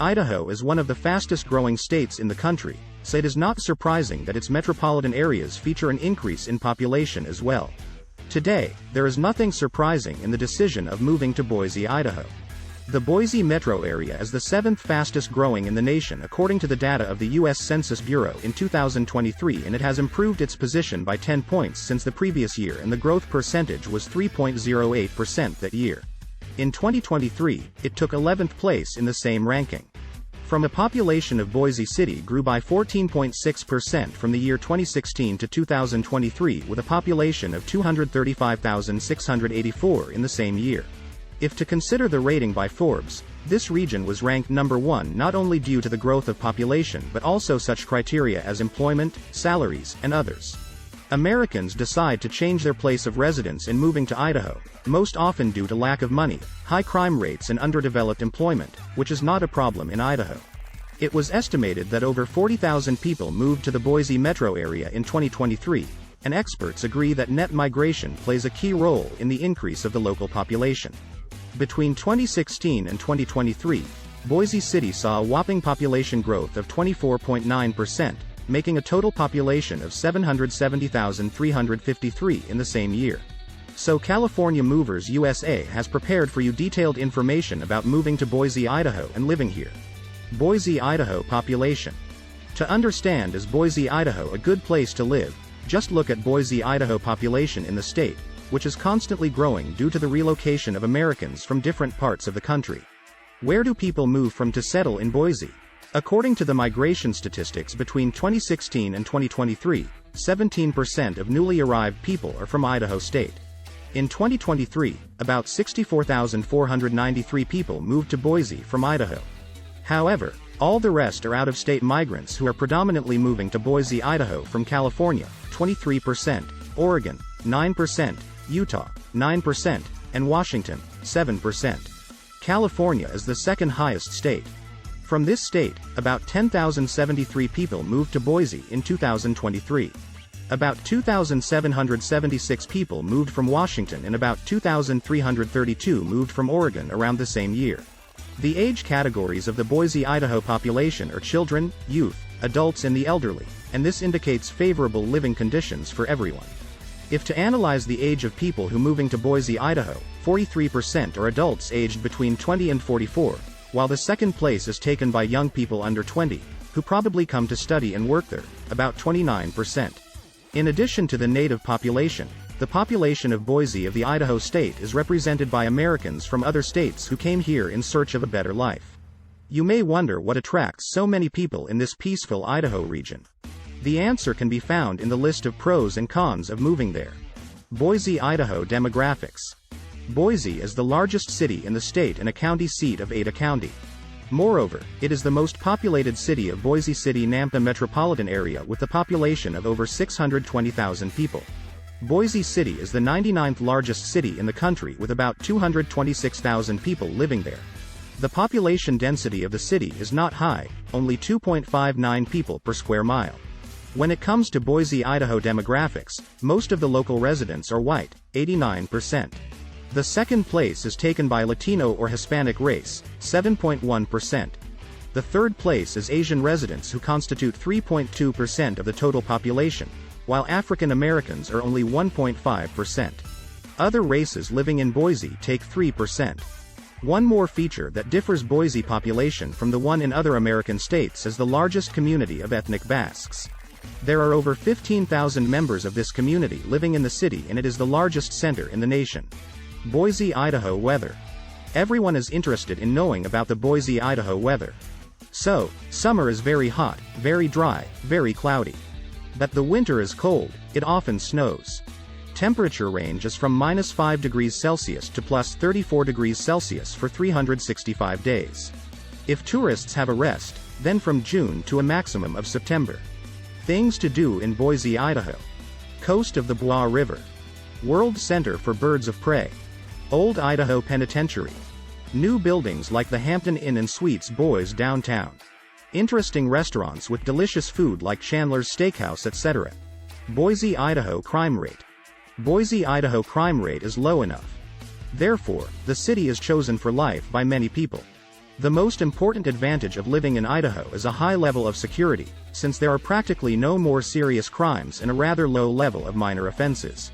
Idaho is one of the fastest growing states in the country, so it is not surprising that its metropolitan areas feature an increase in population as well. Today, there is nothing surprising in the decision of moving to Boise, Idaho. The Boise metro area is the 7th fastest growing in the nation according to the data of the U.S. Census Bureau in 2023, and it has improved its position by 10 points since the previous year, and the growth percentage was 3.08% that year. In 2023, it took 11th place in the same ranking. From a population of Boise City grew by 14.6% from the year 2016 to 2023, with a population of 235,684 in the same year. If to consider the rating by Forbes, this region was ranked number 1 not only due to the growth of population but also such criteria as employment, salaries, and others. Americans decide to change their place of residence in moving to Idaho, most often due to lack of money, high crime rates and underdeveloped employment, which is not a problem in Idaho. It was estimated that over 40,000 people moved to the Boise metro area in 2023, and experts agree that net migration plays a key role in the increase of the local population. Between 2016 and 2023, Boise City saw a whopping population growth of 24.9%, making a total population of 770,353 in the same year. So California Movers USA has prepared for you detailed information about moving to Boise, Idaho and living here. Boise, Idaho population. To understand, is Boise, Idaho a good place to live? Just look at Boise, Idaho population in the state, which is constantly growing due to the relocation of Americans from different parts of the country. Where do people move from to settle in Boise? According to the migration statistics between 2016 and 2023, 17% of newly arrived people are from Idaho State. In 2023, about 64,493 people moved to Boise from Idaho. However, all the rest are out-of-state migrants who are predominantly moving to Boise, Idaho from California, 23%, Oregon, 9%, Utah, 9%, and Washington, 7%. California is the second highest state. From this state, about 10,073 people moved to Boise in 2023. About 2,776 people moved from Washington and about 2,332 moved from Oregon around the same year. The age categories of the Boise, Idaho population are children, youth, adults and the elderly, and this indicates favorable living conditions for everyone. If to analyze the age of people who moving to Boise, Idaho, 43% are adults aged between 20 and 44, while the second place is taken by young people under 20, who probably come to study and work there, about 29%. In addition to the native population, the population of Boise of the Idaho state is represented by Americans from other states who came here in search of a better life. You may wonder what attracts so many people in this peaceful Idaho region. The answer can be found in the list of pros and cons of moving there. Boise, Idaho demographics. Boise is the largest city in the state and a county seat of Ada County. Moreover, it is the most populated city of Boise City-Nampa metropolitan area with a population of over 620,000 people. Boise City is the 99th largest city in the country with about 226,000 people living there. The population density of the city is not high, only 2.59 people per square mile. When it comes to Boise, Idaho demographics, most of the local residents are white, 89%. The second place is taken by Latino or Hispanic race, 7.1%. The third place is Asian residents who constitute 3.2% of the total population, while African Americans are only 1.5%. Other races living in Boise take 3%. One more feature that differs Boise population from the one in other American states is the largest community of ethnic Basques. There are over 15,000 members of this community living in the city, and it is the largest center in the nation. Boise, Idaho weather. Everyone is interested in knowing about the Boise, Idaho weather. So, summer is very hot, very dry, very cloudy. But the winter is cold, it often snows. Temperature range is from -5 degrees Celsius to +34 degrees Celsius for 365 days. If tourists have a rest, then from June to a maximum of September. Things to do in Boise, Idaho. Coast of the Bois River. World Center for Birds of Prey. Old Idaho Penitentiary. New buildings like the Hampton Inn and Suites Boise downtown. Interesting restaurants with delicious food like Chandler's Steakhouse, etc. Boise, Idaho crime rate. Boise, Idaho crime rate is low enough. Therefore, the city is chosen for life by many people. The most important advantage of living in Idaho is a high level of security, since there are practically no more serious crimes and a rather low level of minor offenses.